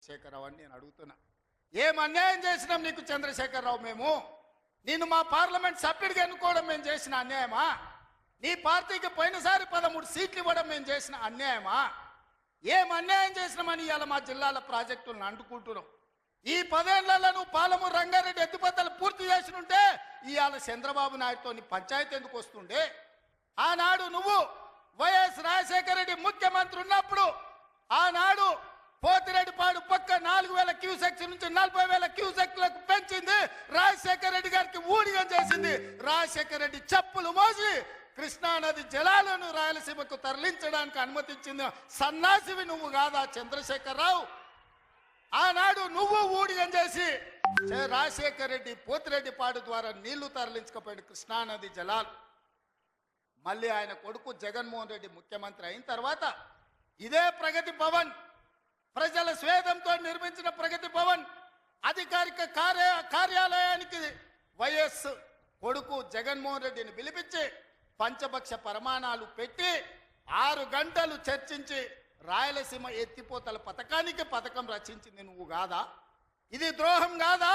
చంద్రశేఖరరావు అని నేను అడుగుతున్నా. ఏం అన్యాయం చేసినాం నీకు చంద్రశేఖరరావు? మేము నిన్ను మా పార్లమెంట్ సభ్యుడిగా ఎన్నుకోవడం మేము చేసిన అన్యాయమా? నీ పార్టీకి పోయినసారి 13 సీట్లు ఇవ్వడం మేము చేసిన అన్యాయమా? ఏం అన్యాయం చేసినామని ఇవాళ మా జిల్లాల ప్రాజెక్టులను అంటుకుంటున్నాం. ఈ 10 ఏళ్లలో నువ్వు పాలమూరు రంగారెడ్డి ఎత్తిపోతలు పూర్తి చేసినుంటే ఇవాళ చంద్రబాబు నాయుడుతో పంచాయతీ ఎందుకు వస్తుండే? ఆనాడు నువ్వు వైఎస్ రాజశేఖర రెడ్డి ముఖ్యమంత్రి ఉన్నప్పుడు ఆనాడు పోతిరెడ్డిపాడు పక్క 4000 క్యూసెక్స్ నుంచి 40,000 క్యూసెక్లకు పెంచింది. రాజశేఖర రెడ్డి గారికి ఊడిగం చేసింది. రాజశేఖర రెడ్డి చెప్పులు మోసి కృష్ణానది జలాలను రాయలసీమకు తరలించడానికి అనుమతించింది సన్నాసివి నువ్వు కాదా చంద్రశేఖరరావు? ఆనాడు నువ్వు ఊడిగం చేసి రాజశేఖర రెడ్డి పోతిరెడ్డిపాడు ద్వారా నీళ్లు తరలించకపోయాడు కృష్ణానది జలాలు. మళ్ళీ ఆయన కొడుకు జగన్మోహన్ రెడ్డి ముఖ్యమంత్రి అయిన తర్వాత ఇదే ప్రగతి భవన్, ప్రజల స్వేదంతో నిర్మించిన ప్రగతి భవన్ అధికారిక కార్యాలయానికి వైఎస్ కొడుకు జగన్మోహన్ రెడ్డిని పిలిపించి పంచభక్ష ప్రమాణాలు పెట్టి 6 గంటలు చర్చించి రాయలసీమ ఎత్తిపోతల పథకం రచించింది నువ్వు కాదా? ఇది ద్రోహం కాదా?